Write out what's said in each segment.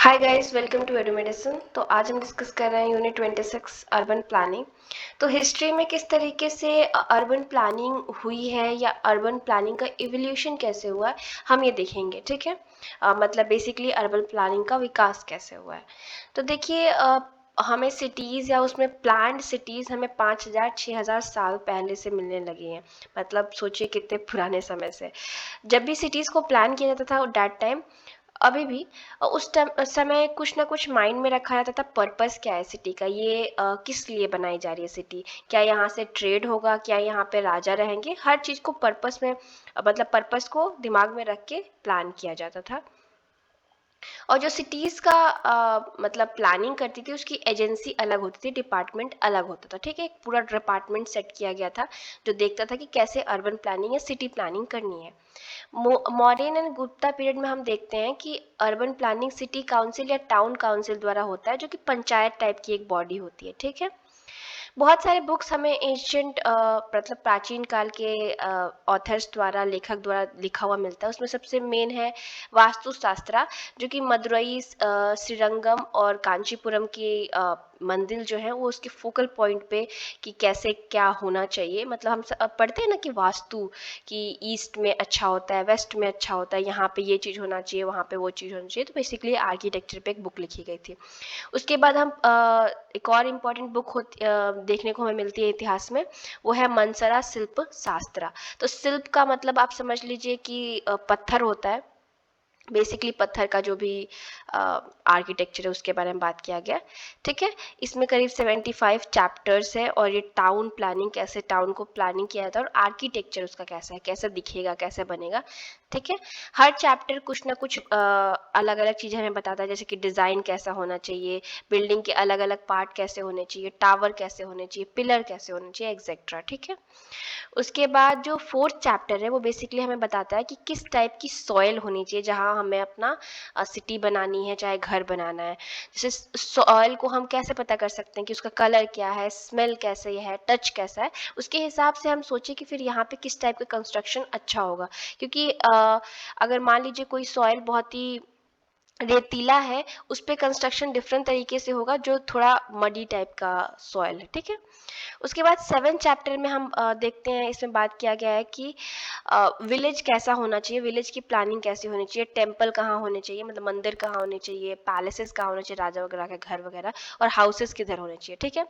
Hi guys, welcome to Edu Medicine. तो आज हम डिस्कस कर रहे हैं यूनिट 26 अर्बन प्लानिंग। तो हिस्ट्री में किस तरीके से अर्बन प्लानिंग हुई है या अर्बन प्लानिंग का इवोल्यूशन कैसे हुआ है हम ये देखेंगे। ठीक है, मतलब बेसिकली अर्बन प्लानिंग का विकास कैसे हुआ है। तो देखिए, हमें सिटीज़ या उसमें प्लान्ड सिटीज़ हमें 5000-6000 साल पहले से मिलने लगी हैं। मतलब सोचिए कितने पुराने समय से जब भी सिटीज़ को प्लान किया जाता था दैट टाइम, अभी भी उस टाइम समय कुछ ना कुछ माइंड में रखा जाता था। पर्पस क्या है सिटी का, ये किस लिए बनाई जा रही है सिटी, क्या यहाँ से ट्रेड होगा, क्या यहाँ पे राजा रहेंगे, हर चीज़ को पर्पस में मतलब पर्पस को दिमाग में रख के प्लान किया जाता था। और जो सिटीज़ का मतलब प्लानिंग करती थी उसकी एजेंसी अलग होती थी, डिपार्टमेंट अलग होता था। ठीक है, एक पूरा डिपार्टमेंट सेट किया गया था जो देखता था कि कैसे अर्बन प्लानिंग या सिटी प्लानिंग करनी है। मॉडर्न एंड गुप्ता पीरियड में हम देखते हैं कि अर्बन प्लानिंग सिटी काउंसिल या टाउन काउंसिल द्वारा होता है, जो कि पंचायत टाइप की एक बॉडी होती है। ठीक है, बहुत सारे बुक्स हमें एंशियंट मतलब प्राचीन काल के ऑथर्स द्वारा, लेखक द्वारा लिखा हुआ मिलता है। उसमें सबसे मेन है वास्तुशास्त्रा, जो कि मदुरई, श्रीरंगम और कांचीपुरम की मंदिर जो है वो उसके फोकल पॉइंट पे कि कैसे क्या होना चाहिए। मतलब हम पढ़ते हैं ना कि वास्तु, कि ईस्ट में अच्छा होता है, वेस्ट में अच्छा होता है, यहाँ पे ये चीज़ होना चाहिए, वहाँ पे वो चीज़ होनी चाहिए। तो बेसिकली आर्किटेक्चर पे एक बुक लिखी गई थी। उसके बाद हम एक और इम्पॉर्टेंट बुक होती देखने को हमें मिलती है इतिहास में, वो है मनसरा शिल्प शास्त्रा। तो शिल्प का मतलब आप समझ लीजिए कि पत्थर होता है। बेसिकली पत्थर का जो भी आर्किटेक्चर है उसके बारे में बात किया गया। ठीक है, इसमें करीब 75 चैप्टर्स है और ये टाउन प्लानिंग, कैसे टाउन को प्लानिंग किया जाता है और आर्किटेक्चर उसका कैसा है, कैसे दिखेगा, कैसे बनेगा। ठीक है, हर चैप्टर कुछ ना कुछ अलग अलग चीज़ें हमें बताता है, जैसे कि डिज़ाइन कैसा होना चाहिए, बिल्डिंग के अलग अलग पार्ट कैसे होने चाहिए, टावर कैसे होने चाहिए, पिलर कैसे होने चाहिए, एक्सेट्रा। ठीक है, उसके बाद जो फोर्थ चैप्टर है वो बेसिकली हमें बताता है कि किस टाइप की सॉइल होनी चाहिए जहाँ हमें अपना सिटी बनानी है, चाहे घर बनाना है। जैसे सॉइल को हम कैसे पता कर सकते हैं कि उसका कलर क्या है, स्मेल कैसे है, टच कैसा है, उसके हिसाब से हम सोचें कि फिर यहाँ पे किस टाइप का कंस्ट्रक्शन अच्छा होगा। क्योंकि अगर मान लीजिए कोई सॉइल बहुत ही रेतीला है, उस पे कंस्ट्रक्शन डिफरेंट तरीके से होगा जो थोड़ा मडी टाइप का सॉइल है। ठीक है, उसके बाद 7 चैप्टर में हम देखते हैं, इसमें बात किया गया है कि विलेज कैसा होना चाहिए, विलेज की प्लानिंग कैसी होनी चाहिए, टेम्पल कहाँ होने चाहिए, मतलब मंदिर कहाँ होने चाहिए, पैलेसेस कहाँ होने चाहिए, राजा वगैरह के घर वगैरह, और हाउसेस किधर होने चाहिए। ठीक है,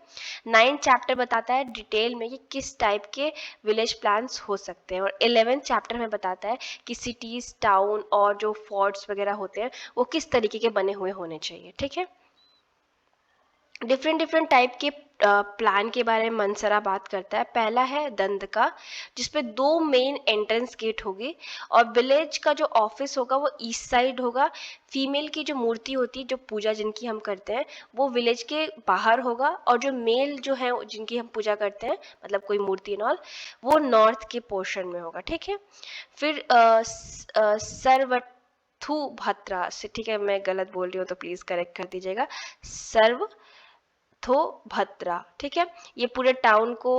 9 चैप्टर बताता है डिटेल में कि किस टाइप के विलेज प्लान्स हो सकते हैं, और 11 चैप्टर में बताता है कि सिटीज, टाउन और जो फोर्ट्स वगैरह होते हैं वो किस तरीके के बने हुए होने चाहिए। ठीक है, डिफरेंट डिफरेंट टाइप के प्लान के बारे में मनसरा बात करता है। पहला है दंड का, जिसपे 2 मेन एंट्रेंस गेट होगी, और विलेज का जो ऑफिस होगा वो ईस्ट साइड होगा। फीमेल की जो मूर्ति होती है, जो पूजा जिनकी हम करते हैं, वो विलेज के बाहर होगा, और जो मेल जो है जिनकी हम पूजा करते हैं, मतलब कोई मूर्ति एंड ऑल, वो नॉर्थ के पोर्शन में होगा। ठीक है, फिर सर्वथु भत्रा से, ठीक है मैं गलत बोल रही हूँ तो प्लीज करेक्ट कर दीजिएगा, सर्व थो भद्रा। ठीक है, ये पूरे टाउन को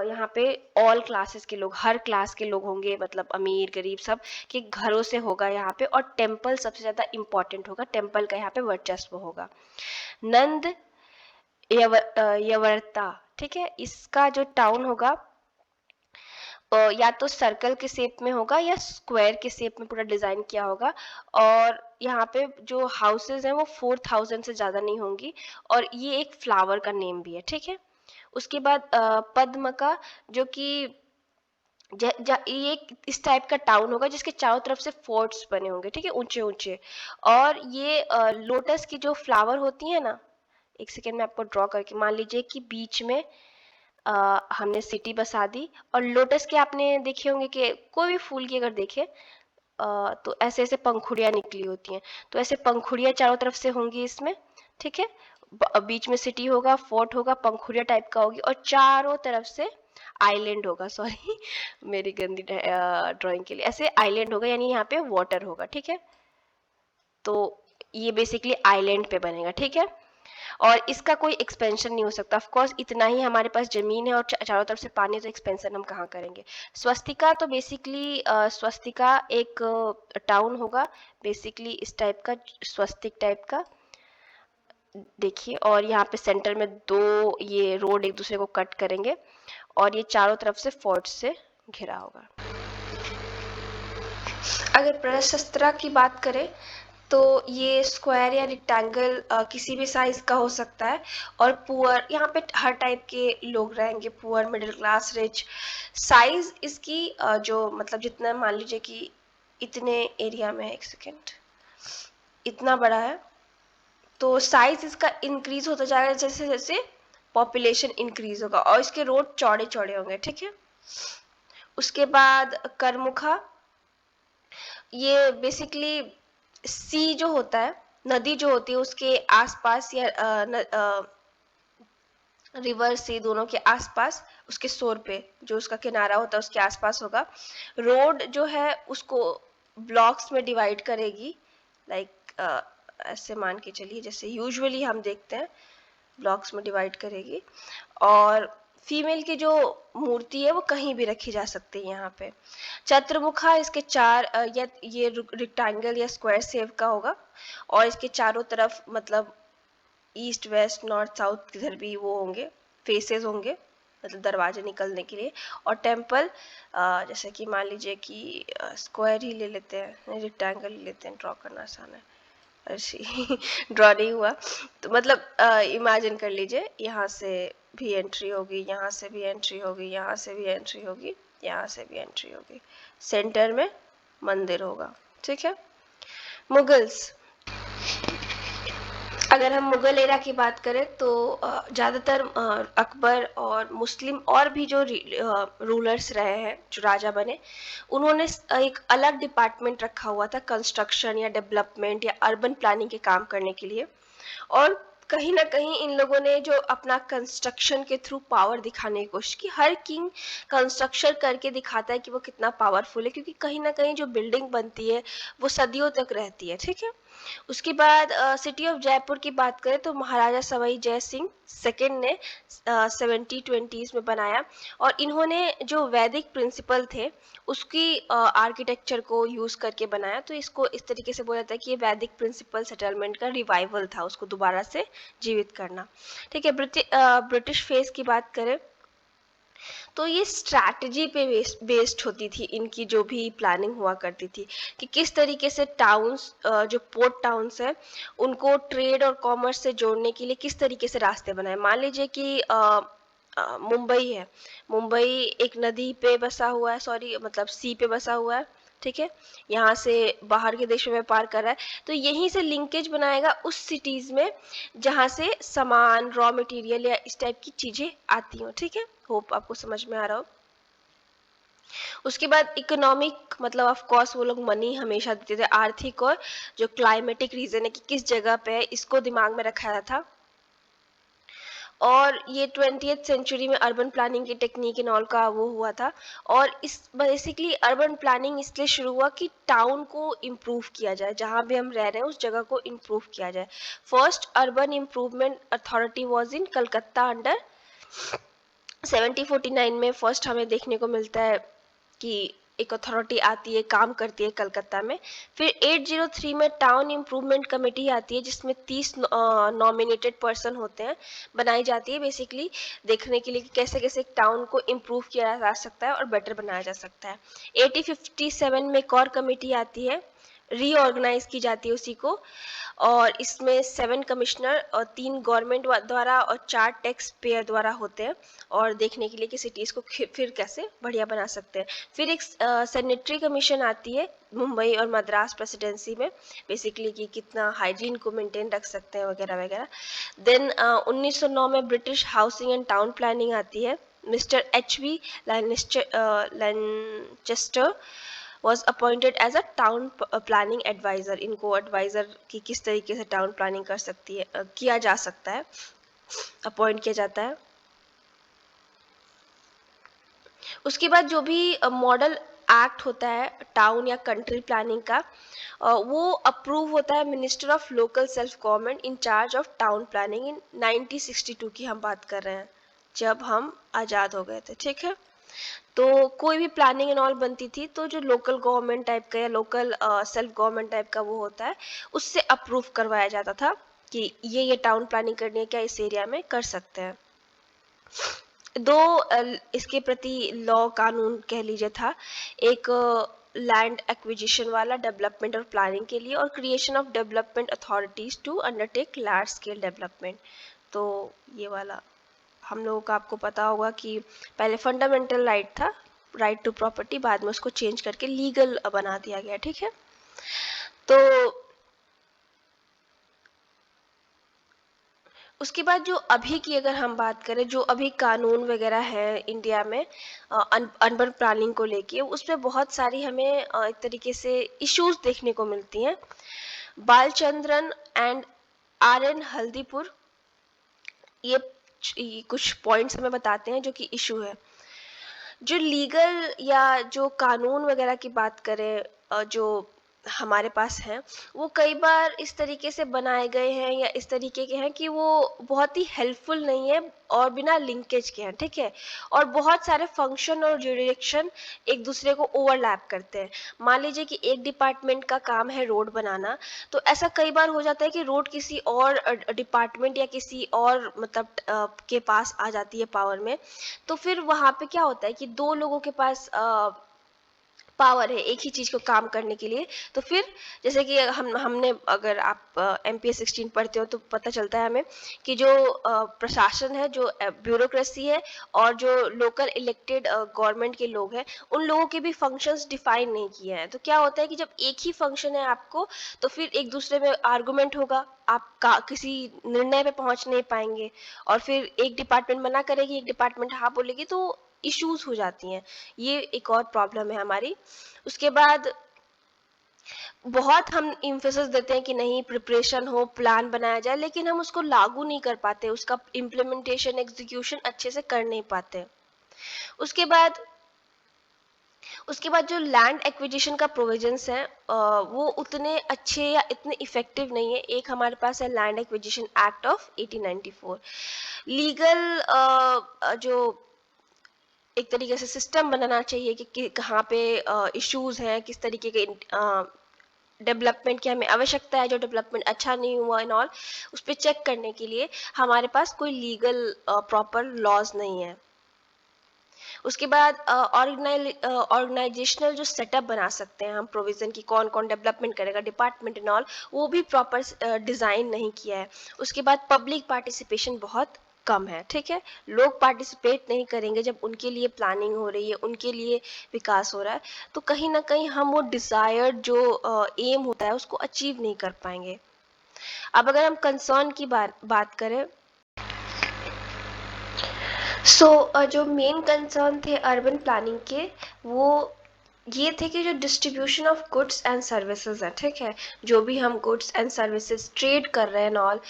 यहाँ पे ऑल क्लासेस के लोग, हर क्लास के लोग होंगे, मतलब अमीर गरीब सब के घरों से होगा यहाँ पे। और टेम्पल सबसे ज्यादा इंपॉर्टेंट होगा, टेम्पल का यहाँ पे वर्चस्व होगा। नंद यवर्ता, ठीक है, इसका जो टाउन होगा या तो सर्कल के शेप में होगा या स्क्वायर के शेप में पूरा डिजाइन किया होगा। और यहाँ पे जो हाउसेज हैं वो 4000 से ज्यादा नहीं होंगी, और ये एक फ्लावर का नेम भी है। ठीक है, उसके बाद पद्म का, जो कि ये इस टाइप का टाउन होगा जिसके चारों तरफ से फोर्ट्स बने होंगे। ठीक है, ऊंचे ऊंचे, और ये लोटस की जो फ्लावर होती है ना, एक सेकेंड में आपको ड्रॉ करके, मान लीजिए कि बीच में हमने सिटी बसा दी, और लोटस के आपने देखे होंगे कि कोई भी फूल की अगर देखे तो ऐसे ऐसे पंखुड़ियां निकली होती हैं, तो ऐसे पंखुड़ियां चारों तरफ से होंगी इसमें। ठीक है, बीच में सिटी होगा, फोर्ट होगा, पंखुड़िया टाइप का होगी, और चारों तरफ से आइलैंड होगा, सॉरी मेरी गंदी ड्राइंग के लिए, ऐसे आइलैंड होगा, यानी यहाँ पे वाटर होगा। ठीक है, तो ये बेसिकली आइलैंड पे बनेगा। ठीक है, और इसका कोई एक्सपेंशन नहीं हो सकता। ऑफ कोर्स इतना ही हमारे पास जमीन है और चारों तरफ से पानी, तो एक्सपेंशन हम कहाँ करेंगे। स्वस्तिका तो बेसिकली स्वस्तिका एक टाउन होगा, बेसिकली इस टाइप का, स्वस्तिक टाइप का। देखिए, और यहाँ पे सेंटर में दो ये रोड एक दूसरे को कट करेंगे और ये चारों तरफ से फोर्ट से घिरा होगा। अगर प्रशस्त्रता की बात करें तो ये स्क्वायर या रेक्टेंगल किसी भी साइज का हो सकता है, और पुअर, यहाँ पे हर टाइप के लोग रहेंगे, poor, middle class, rich. Size इसकी जो मतलब जितना, मान लीजिए कि इतने एरिया में, एक सेकेंड, इतना बड़ा है, तो साइज इसका इंक्रीज होता जाएगा जैसे जैसे पॉपुलेशन इंक्रीज होगा, और इसके रोड चौड़े चौड़े होंगे, ठीक है। उसके बाद करमुखा, ये बेसिकली सी जो होता है, नदी जो होती है उसके आसपास या रिवर से दोनों के आसपास, उसके शोर पे जो उसका किनारा होता है उसके आसपास होगा। रोड जो है उसको ब्लॉक्स में डिवाइड करेगी, लाइक ऐसे मान के चलिए जैसे यूजुअली हम देखते हैं, ब्लॉक्स में डिवाइड करेगी। और फीमेल की जो मूर्ति है वो कहीं भी रखी जा सकती है यहाँ पे। चतुर्मुखा, इसके चार या ये रेक्टेंगल या स्क्वायर शेप का होगा, और इसके चारों तरफ मतलब ईस्ट वेस्ट नॉर्थ साउथ किधर भी वो होंगे, फेसेस होंगे, मतलब दरवाजे निकलने के लिए। और टेम्पल, जैसे कि मान लीजिए कि स्क्वायर ही ले लेते हैं, रेक्टेंगल ही लेते हैं, ड्रॉ करना आसान है, ऐसी ड्रॉ नहीं हुआ तो मतलब इमेजिन कर लीजिए, यहाँ से भी एंट्री होगी, यहाँ से भी एंट्री होगी, यहाँ से भी एंट्री होगी, यहाँ से भी एंट्री होगी, सेंटर में मंदिर होगा, ठीक है। मुगल्स, अगर हम मुगल एरा की बात करें तो ज़्यादातर अकबर और मुस्लिम और भी जो रूलर्स रहे हैं, जो राजा बने, उन्होंने एक अलग डिपार्टमेंट रखा हुआ था कंस्ट्रक्शन या डेवलपमेंट या अर्बन प्लानिंग के काम करने के लिए। और कहीं ना कहीं इन लोगों ने जो अपना कंस्ट्रक्शन के थ्रू पावर दिखाने की कोशिश की। हर किंग कंस्ट्रक्शन करके दिखाता है कि वो कितना पावरफुल है, क्योंकि कहीं ना कहीं जो बिल्डिंग बनती है वो सदियों तक रहती है, ठीक है। उसके बाद सिटी ऑफ जयपुर की बात करें तो महाराजा सवाई जय सिंह सेकेंड ने 1720s में बनाया, और इन्होंने जो वैदिक प्रिंसिपल थे उसकी आर्किटेक्चर को यूज करके बनाया। तो इसको इस तरीके से बोला जाता है कि ये वैदिक प्रिंसिपल सेटलमेंट का रिवाइवल था, उसको दोबारा से जीवित करना, ठीक है। ब्रिटिश फेज की बात करें तो ये स्ट्रैटेजी पे बेस्ड होती थी, इनकी जो भी प्लानिंग हुआ करती थी कि किस तरीके से टाउन्स, जो पोर्ट टाउन्स हैं, उनको ट्रेड और कॉमर्स से जोड़ने के लिए किस तरीके से रास्ते बनाए। मान लीजिए कि मुंबई है, मुंबई एक नदी पे बसा हुआ है, सॉरी मतलब सी पे बसा हुआ है, ठीक है, यहाँ से बाहर के देशों में व्यापार कर रहा है, तो यहीं से लिंकेज बनाएगा उस सिटीज में जहाँ से सामान, रॉ मटेरियल या इस टाइप की चीजें आती हो, ठीक है। होप आपको समझ में आ रहा हो। उसके बाद इकोनॉमिक, मतलब ऑफ कोर्स वो लोग मनी हमेशा देते थे। आर्थिक और जो क्लाइमेटिक रीजन है कि किस जगह पे है, इसको दिमाग में रखा जाता था। और ये 20th सेंचुरी में अर्बन प्लानिंग की टेक्निक इन ऑल का वो हुआ था। और इस बेसिकली अर्बन प्लानिंग इसलिए शुरू हुआ कि टाउन को इम्प्रूव किया जाए, जहाँ भी हम रह रहे हैं उस जगह को इम्प्रूव किया जाए। First urban improvement authority was in Calcutta under 1749 में। फर्स्ट हमें देखने को मिलता है कि एक अथॉरिटी आती है, काम करती है कलकत्ता में। फिर 803 में टाउन इम्प्रूवमेंट कमेटी आती है, जिसमें 30 नॉमिनेटेड पर्सन होते हैं, बनाई जाती है बेसिकली देखने के लिए कि कैसे कैसे एक टाउन को इम्प्रूव किया जा सकता है और बेटर बनाया जा सकता है। 1857 में एक और कमेटी आती है, रीऑर्गेनाइज की जाती है उसी को, और इसमें 7 कमिश्नर और 3 गवर्नमेंट द्वारा और 4 टैक्स पेयर द्वारा होते हैं, और देखने के लिए कि सिटीज़ को फिर कैसे बढ़िया बना सकते हैं। फिर एक सैनिटरी कमीशन आती है मुंबई और मद्रास प्रेसिडेंसी में, बेसिकली कि कितना हाइजीन को मेंटेन रख सकते हैं वगैरह वगैरह। देन 1909 में British housing and town planning आती है। Mister HV लैनचेस्टर was appointed as a town planning advisor। इनको एडवाइजर की किस तरीके से टाउन प्लानिंग कर सकती है, किया जा सकता है, अपॉइंट किया जाता है। उसके बाद जो भी मॉडल एक्ट होता है टाउन या कंट्री प्लानिंग का, वो अप्रूव होता है minister of local self government in charge of town planning in 1962 की हम बात कर रहे हैं, जब हम आज़ाद हो गए थे, ठीक है। तो कोई भी प्लानिंग एंड ऑल बनती थी तो जो लोकल गवर्नमेंट टाइप का या लोकल सेल्फ गवर्नमेंट टाइप का वो होता है, उससे अप्रूव करवाया जाता था कि ये टाउन प्लानिंग करनी है, क्या इस एरिया में कर सकते हैं। दो इसके प्रति लॉ कानून कह लीजिए था, एक लैंड एक्विजिशन वाला डेवलपमेंट और प्लानिंग के लिए, और creation of development authorities to undertake large scale development. तो ये वाला हम लोगों का आपको पता होगा कि पहले फंडामेंटल राइट था, राइट टू प्रॉपर्टी, बाद में उसको चेंज करके लीगल बना दिया गया, ठीक है। तो उसके बाद जो अभी की अगर हम बात करें, जो अभी कानून वगैरह है इंडिया में अर्बन प्लानिंग को लेके, उसमें बहुत सारी हमें एक तरीके से इश्यूज देखने को मिलती हैं। बालचंद्रन एंड RN हल्दीपुर ये कुछ पॉइंट्स हमें बताते हैं जो कि इशू है। जो लीगल या जो कानून वगैरह की बात करें, जो हमारे पास हैं, वो कई बार इस तरीके से बनाए गए हैं या इस तरीके के हैं कि वो बहुत ही हेल्पफुल नहीं है और बिना लिंकेज के हैं, ठीक है। और बहुत सारे फंक्शन और जुरिडिक्शन एक दूसरे को ओवरलैप करते हैं। मान लीजिए कि एक डिपार्टमेंट का काम है रोड बनाना, तो ऐसा कई बार हो जाता है कि रोड किसी और डिपार्टमेंट या किसी और मतलब के पास आ जाती है पावर में। तो फिर वहाँ पे क्या होता है कि दो लोगों के पास पावर है एक ही चीज को काम करने के लिए। तो फिर जैसे कि हमने अगर आप MPS 16 पढ़ते हो तो पता चलता है हमें कि जो प्रशासन है, जो ब्यूरोक्रेसी है, और जो लोकल इलेक्टेड गवर्नमेंट के लोग हैं, उन लोगों के भी फंक्शंस डिफाइन नहीं किए हैं। तो क्या होता है कि जब एक ही फंक्शन है आपको, तो फिर एक दूसरे में आर्गुमेंट होगा, आप किसी निर्णय पे पहुंच नहीं पाएंगे, और फिर एक डिपार्टमेंट मना करेगी, एक डिपार्टमेंट हाँ बोलेगी, तो इश्यूज हो जाती हैं। ये एक और प्रॉब्लम है हमारी। उसके बाद बहुत हम इम्फेसिस देते हैं कि नहीं प्रिपरेशन हो, प्लान बनाया जाए, लेकिन हम उसको लागू नहीं कर पाते, उसका इम्प्लीमेंटेशन एग्जीक्यूशन अच्छे से कर नहीं पाते। उसके बाद जो लैंड एक्विजिशन का प्रोविजंस है, वो उतने अच्छे या इतने इफेक्टिव नहीं है। एक हमारे पास है land acquisition act of 1894। Legal जो एक तरीके से सिस्टम बनाना चाहिए कि कहाँ पे इश्यूज हैं, किस तरीके के डेवलपमेंट की हमें आवश्यकता है, जो डेवलपमेंट अच्छा नहीं हुआ एंड ऑल, उस पर चेक करने के लिए हमारे पास कोई लीगल प्रॉपर लॉज नहीं है। उसके बाद ऑर्गेनाइजेशनल जो सेटअप बना सकते हैं हम प्रोविजन की, कौन कौन डेवलपमेंट करेगा, डिपार्टमेंट एंड ऑल, वो भी प्रॉपर डिजाइन नहीं किया है। उसके बाद पब्लिक पार्टिसिपेशन बहुत कम है, ठीक है। लोग पार्टिसिपेट नहीं करेंगे जब उनके लिए प्लानिंग हो रही है, उनके लिए विकास हो रहा है, तो कहीं ना कहीं हम वो डिजायर्ड जो एम होता है उसको अचीव नहीं कर पाएंगे। अब अगर हम कंसर्न की बात करें, जो मेन कंसर्न थे अर्बन प्लानिंग के, वो ये थे कि जो distribution of goods and services है, ठीक है, जो भी हम गुड्स एंड सर्विसेज ट्रेड कर रहे हैं ऑल,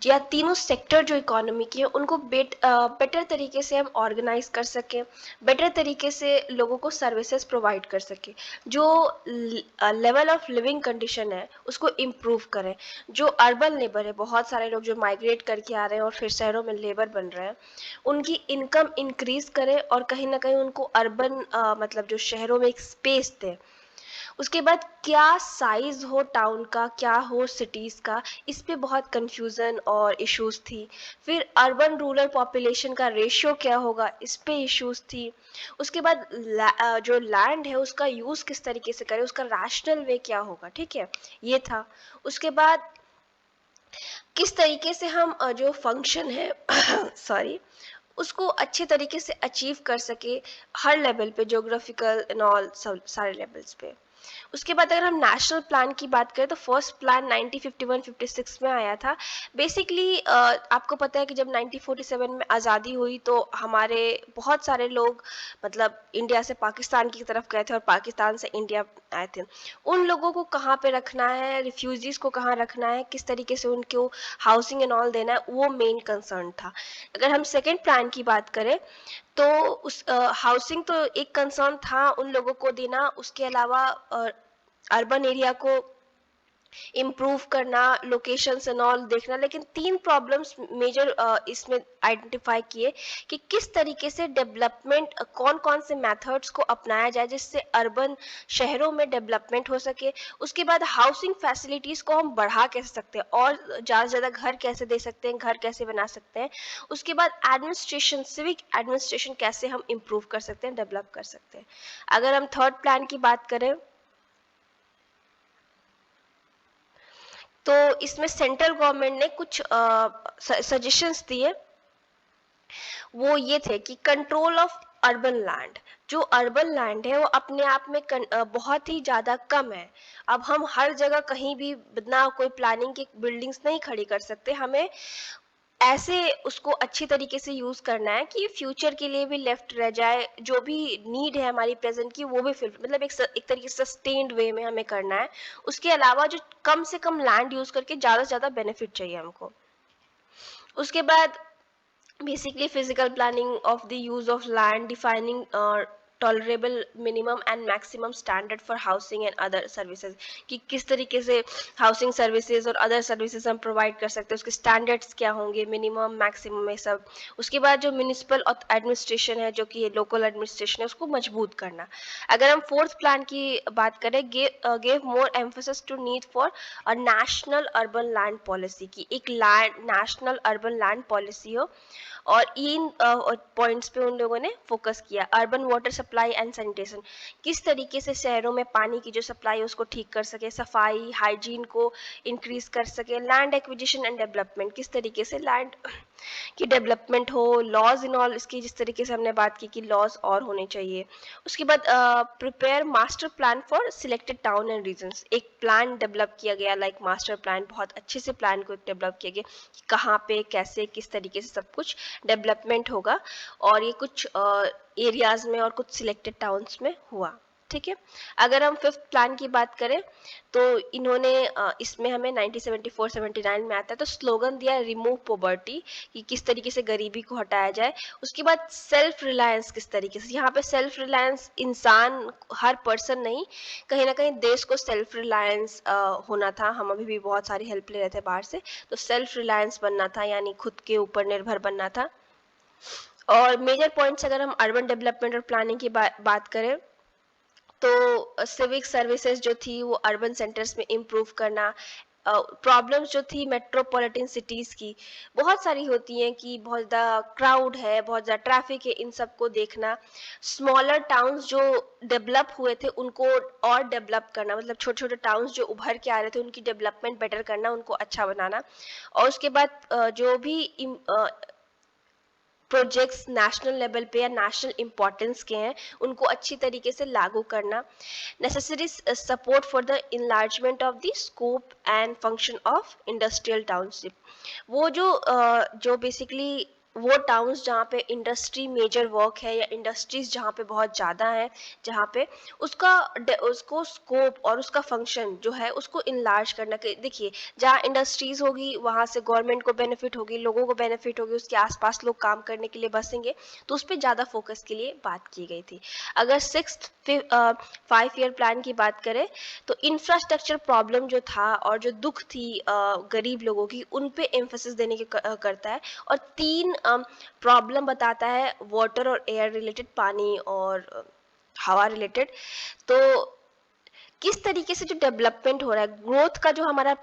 या तीनों सेक्टर जो इकोनॉमी की है, उनको बेटर तरीके से हम ऑर्गेनाइज कर सकें, बेटर तरीके से लोगों को सर्विसेज प्रोवाइड कर सकें, जो लेवल ऑफ लिविंग कंडीशन है उसको इम्प्रूव करें। जो अर्बन लेबर है, बहुत सारे लोग जो माइग्रेट करके आ रहे हैं और फिर शहरों में लेबर बन रहे हैं, उनकी इनकम इंक्रीज करें और कहीं ना कहीं उनको अर्बन मतलब जो शहरों में एक स्पेस दें। उसके बाद क्या साइज हो टाउन का, क्या हो सिटीज का, इस पे बहुत कंफ्यूजन और इश्यूज थी। फिर अर्बन रूरल पॉपुलेशन का रेशियो क्या होगा, इस पे इश्यूज थी। उसके बाद जो लैंड है उसका यूज किस तरीके से करें, उसका रैशनल वे क्या होगा, ठीक है, ये था। उसके बाद किस तरीके से हम जो फंक्शन है सॉरी उसको अच्छे तरीके से अचीव कर सके हर लेवल पे, ज्योग्राफिकल एंड ऑल सब सारे लेवल्स पे। उसके बाद अगर हम नेशनल प्लान की बात करें, तो फर्स्ट प्लान 1951-56 में आया था। बेसिकली आपको पता है कि जब 1947 में आज़ादी हुई तो हमारे बहुत सारे लोग मतलब इंडिया से पाकिस्तान की तरफ गए थे और पाकिस्तान से इंडिया आए थे। उन लोगों को कहाँ पे रखना है, रिफ्यूजीज को कहाँ रखना है, किस तरीके से उनको हाउसिंग एंड ऑल देना है, वो मेन कंसर्न था। अगर हम सेकेंड प्लान की बात करें, तो उस हाउसिंग तो एक कंसर्न था उन लोगों को देना, उसके अलावा अर्बन एरिया को इम्प्रूव करना, लोकेशंस एंड ऑल देखना, लेकिन 3 प्रॉब्लम्स मेजर इसमें आइडेंटिफाई किए कि किस तरीके से डेवलपमेंट, कौन कौन से मेथड्स को अपनाया जाए जिससे अर्बन शहरों में डेवलपमेंट हो सके। उसके बाद हाउसिंग फैसिलिटीज़ को हम बढ़ा कैसे सकते हैं और ज़्यादा से ज़्यादा घर कैसे दे सकते हैं, घर कैसे बना सकते हैं। उसके बाद एडमिनिस्ट्रेशन, सिविक एडमिनिस्ट्रेशन कैसे हम इम्प्रूव कर सकते हैं, डेवलप कर सकते हैं। अगर हम थर्ड प्लान की बात करें तो इसमें सेंट्रल गवर्नमेंट ने कुछ सजेशंस दिए। वो ये थे कि कंट्रोल ऑफ अर्बन लैंड, जो अर्बन लैंड है वो अपने आप में बहुत ही ज़्यादा कम है। अब हम हर जगह कहीं भी बिना कोई प्लानिंग की बिल्डिंग्स नहीं खड़ी कर सकते। हमें ऐसे उसको अच्छी तरीके से यूज़ करना है कि फ्यूचर के लिए भी लेफ्ट रह जाए, जो भी नीड है हमारी प्रेजेंट की वो भी फिल, मतलब एक तरीके से सस्टेन्ड वे में हमें करना है। उसके अलावा जो कम से कम लैंड यूज़ करके ज़्यादा से ज़्यादा बेनिफिट चाहिए हमको। उसके बाद basically physical planning of the use of land, defining tolerable minimum and maximum standard for housing and other services, कि किस तरीके से हाउसिंग सर्विसेज और अदर सर्विसेज हम प्रोवाइड कर सकते हैं, उसके स्टैंडर्ड्स क्या होंगे, मिनिमम मैक्सिमम, ये सब। उसके बाद जो म्यूनिसिपल एडमिनिस्ट्रेशन है, जो कि लोकल एडमिनिस्ट्रेशन है, उसको मजबूत करना। अगर हम फोर्थ प्लान की बात करें, gave more emphasis to need for a national urban land policy, की एक land national urban land policy हो। और इन पॉइंट्स पे उन लोगों ने फोकस किया। Urban water supply and sanitation, किस तरीके से शहरों में पानी की जो सप्लाई है उसको ठीक कर सके, सफाई हाइजीन को इंक्रीज कर सके। लैंड एक्विजिशन एंड डेवलपमेंट, किस तरीके से लैंड की डेवलपमेंट हो। लॉज इन ऑल, इसकी जिस तरीके से हमने बात की कि लॉज और होने चाहिए। उसके बाद prepare master plan for selected town and regions, एक प्लान डेवलप किया गया, लाइक मास्टर प्लान, बहुत अच्छे से प्लान को डेवलप किया गया कि कहाँ पे कैसे किस तरीके से सब कुछ डेवलपमेंट होगा। और ये कुछ एरियाज में और कुछ सिलेक्टेड टाउन्स में हुआ। ठीक है। अगर हम फिफ्थ प्लान की बात करें तो इन्होंने इसमें हमें 1974-79 में आता है, तो स्लोगन दिया रिमूव पॉवर्टी, कि किस तरीके से गरीबी को हटाया जाए। उसके बाद सेल्फ रिलायंस, किस तरीके से, यहाँ पे सेल्फ रिलायंस इंसान, हर पर्सन नहीं, कहीं ना कहीं देश को सेल्फ रिलायंस होना था। हम अभी भी बहुत सारी हेल्प ले रहे थे बाहर से, तो सेल्फ रिलायंस बनना था, यानी खुद के ऊपर निर्भर बनना था। और मेजर पॉइंट्स अगर हम अर्बन डेवलपमेंट और प्लानिंग की बात करें तो सिविक सर्विसेज जो थी वो अर्बन सेंटर्स में इम्प्रूव करना। प्रॉब्लम्स जो थी मेट्रोपॉलिटन सिटीज़ की बहुत सारी होती हैं कि बहुत ज़्यादा क्राउड है, बहुत ज़्यादा ट्रैफिक है, इन सब को देखना। स्मॉलर टाउन्स जो डेवलप हुए थे उनको और डेवलप करना, मतलब छोटे छोटे टाउन्स जो उभर के आ रहे थे उनकी डेवलपमेंट बेटर करना, उनको अच्छा बनाना। और उसके बाद जो भी प्रोजेक्ट्स नेशनल लेवल पे या नेशनल इम्पोर्टेंस के हैं उनको अच्छी तरीके से लागू करना। Necessary support for the enlargement of the scope and function of industrial township, वो जो बेसिकली वो टाउन्स जहाँ पे इंडस्ट्री मेजर वर्क है या इंडस्ट्रीज जहाँ पे बहुत ज़्यादा है, जहाँ पे उसको स्कोप और उसका फंक्शन जो है उसको इनलार्ज करना। देखिए जहाँ इंडस्ट्रीज होगी वहाँ से गवर्नमेंट को बेनिफिट होगी, लोगों को बेनिफिट होगी, उसके आसपास लोग काम करने के लिए बसेंगे, तो उस पर ज़्यादा फोकस के लिए बात की गई थी। अगर सिक्स्थ 5 ईयर प्लान की बात करें तो इंफ्रास्ट्रक्चर प्रॉब्लम जो था और जो दुख थी गरीब लोगों की, उन पे एम्फोसिस देने के करता है। और 3 प्रॉब्लम बताता है, वाटर और एयर रिलेटेड, पानी और हवा रिलेटेड। तो किस तरीके से जो डेवलपमेंट हो रहा है, ग्रोथ का जो हमारा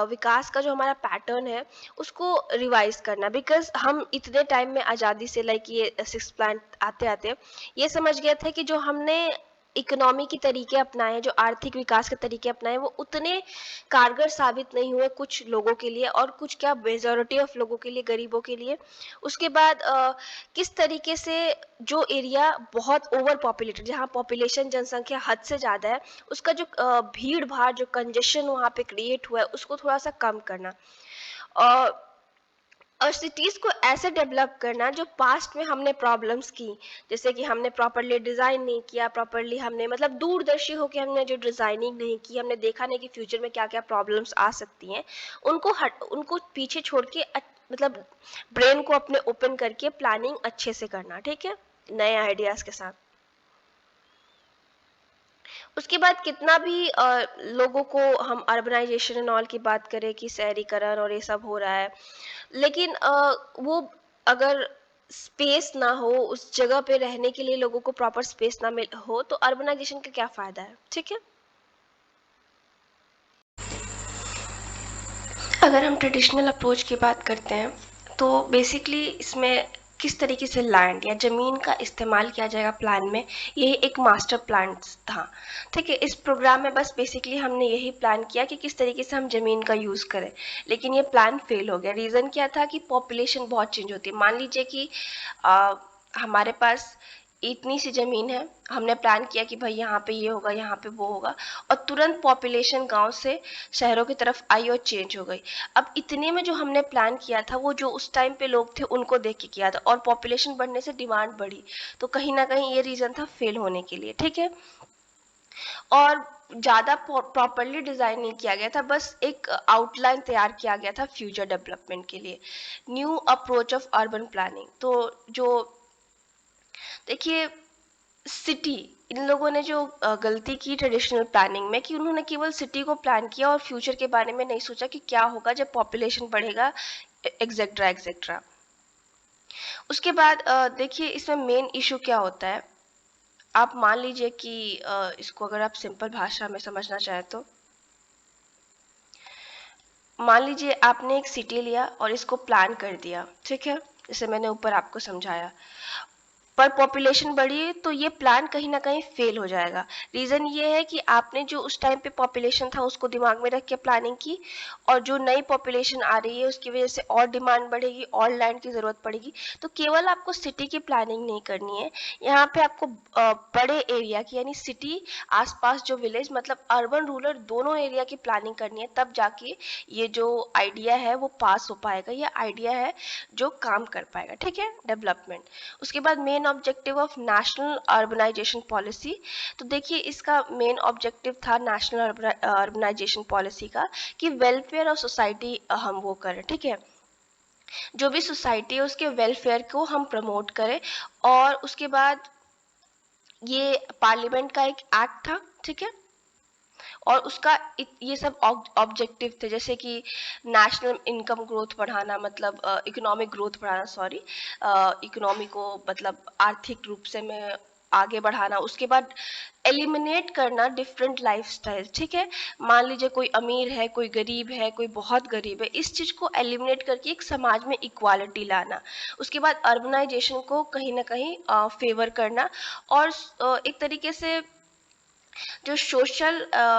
विकास का जो हमारा पैटर्न है उसको रिवाइज करना। बिकॉज हम इतने टाइम में आज़ादी से, लाइक ये 6 प्लान आते आते ये समझ गए थे कि जो हमने इकोनॉमी के तरीके अपनाए, जो आर्थिक विकास के तरीके अपनाए, वो उतने कारगर साबित नहीं हुए कुछ लोगों के लिए, और कुछ क्या मेजॉरिटी ऑफ लोगों के लिए, गरीबों के लिए। उसके बाद किस तरीके से जो एरिया बहुत ओवर पॉपुलेटेड, जहाँ पॉपुलेशन जनसंख्या हद से ज़्यादा है, उसका जो भीड़ भाड़, जो कंजेशन वहाँ पे क्रिएट हुआ है, उसको थोड़ा सा कम करना। और सिटीज़ को ऐसे डेवलप करना जो पास्ट में हमने प्रॉब्लम्स की, जैसे कि हमने प्रॉपरली डिज़ाइन नहीं किया, प्रॉपरली हमने मतलब दूरदर्शी होकर हमने जो डिज़ाइनिंग नहीं की, हमने देखा नहीं कि फ्यूचर में क्या क्या प्रॉब्लम्स आ सकती हैं, उनको पीछे छोड़ के मतलब ब्रेन को अपने ओपन करके प्लानिंग अच्छे से करना। ठीक है, नए आइडियाज़ के साथ। उसके बाद कितना भी लोगों को हम अर्बनाइजेशन एंड ऑल की बात करें कि शहरीकरण और ये सब हो रहा है, लेकिन वो अगर स्पेस ना हो, उस जगह पे रहने के लिए लोगों को प्रॉपर स्पेस ना मिल हो, तो अर्बनाइजेशन का क्या फायदा है? ठीक है। अगर हम ट्रेडिशनल अप्रोच की बात करते हैं, तो बेसिकली इसमें किस तरीके से लैंड या ज़मीन का इस्तेमाल किया जाएगा प्लान में, यही एक मास्टर प्लान था। ठीक है, इस प्रोग्राम में बस बेसिकली हमने यही प्लान किया कि किस तरीके से हम ज़मीन का यूज़ करें, लेकिन ये प्लान फेल हो गया। रीज़न क्या था कि पॉपुलेशन बहुत चेंज होती है। मान लीजिए कि हमारे पास इतनी सी ज़मीन है, हमने प्लान किया कि भाई यहाँ पे ये होगा, यहाँ पे वो होगा, और तुरंत पॉपुलेशन गांव से शहरों की तरफ आई और चेंज हो गई। अब इतने में जो हमने प्लान किया था, वो जो उस टाइम पे लोग थे उनको देख के किया था, और पॉपुलेशन बढ़ने से डिमांड बढ़ी, तो कहीं ना कहीं ये रीज़न था फेल होने के लिए। ठीक है, और ज़्यादा प्रॉपरली डिज़ाइन नहीं किया गया था, बस एक आउटलाइन तैयार किया गया था फ्यूचर डेवलपमेंट के लिए। New approach of urban planning, तो जो देखिए सिटी, इन लोगों ने जो गलती की ट्रेडिशनल प्लानिंग में, कि उन्होंने केवल सिटी को प्लान किया और फ्यूचर के बारे में नहीं सोचा कि क्या होगा जब पॉपुलेशन बढ़ेगा, एक्सेट्रा एक्सेट्रा। उसके बाद देखिए इसमें मेन इशू क्या होता है। आप मान लीजिए कि इसको अगर आप सिंपल भाषा में समझना चाहें तो, मान लीजिए आपने एक सिटी लिया और इसको प्लान कर दिया। ठीक है, जैसे मैंने ऊपर आपको समझाया, पर पॉपुलेशन बढ़ी तो ये प्लान कहीं ना कहीं फेल हो जाएगा। रीज़न ये है कि आपने जो उस टाइम पे पॉपुलेशन था उसको दिमाग में रख के प्लानिंग की, और जो नई पॉपुलेशन आ रही है उसकी वजह से और डिमांड बढ़ेगी, और लैंड की ज़रूरत पड़ेगी। तो केवल आपको सिटी की प्लानिंग नहीं करनी है, यहाँ पे आपको बड़े एरिया की, यानी सिटी आसपास जो विलेज, मतलब अर्बन रूरल दोनों एरिया की प्लानिंग करनी है, तब जाके ये जो आइडिया है वो पास हो पाएगा, ये आइडिया है जो काम कर पाएगा। ठीक है, डेवलपमेंट। उसके बाद main objective of national urbanization policy, तो देखिए इसका मेन ऑब्जेक्टिव था नेशनल अर्बनाइजेशन पॉलिसी का, कि वेलफेयर ऑफ सोसाइटी हम वो करें। ठीक है, जो भी सोसाइटी है उसके वेलफेयर को हम प्रमोट करें। और उसके बाद ये पार्लियामेंट का एक एक्ट था। ठीक है, और उसका ये सब ऑब्जेक्टिव थे, जैसे कि नेशनल इनकम ग्रोथ बढ़ाना, मतलब इकोनॉमिक ग्रोथ बढ़ाना, सॉरी, इकोनॉमी को मतलब आर्थिक रूप से मैं आगे बढ़ाना। उसके बाद एलिमिनेट करना डिफरेंट लाइफस्टाइल। ठीक है, मान लीजिए कोई अमीर है, कोई गरीब है, कोई बहुत गरीब है, इस चीज़ को एलिमिनेट करके एक समाज में इक्वालिटी लाना। उसके बाद अर्बनाइजेशन को कहीं ना कहीं फेवर करना, और एक तरीके से जो सोशल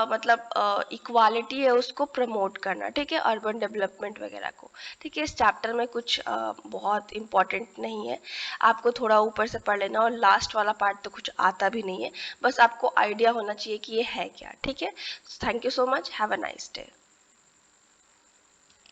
मतलब इक्वालिटी है उसको प्रमोट करना। ठीक है, अर्बन डेवलपमेंट वगैरह को। ठीक है, इस चैप्टर में कुछ बहुत इम्पोर्टेंट नहीं है, आपको थोड़ा ऊपर से पढ़ लेना, और लास्ट वाला पार्ट तो कुछ आता भी नहीं है, बस आपको आइडिया होना चाहिए कि ये है क्या। ठीक है, thank you so much, have a nice day.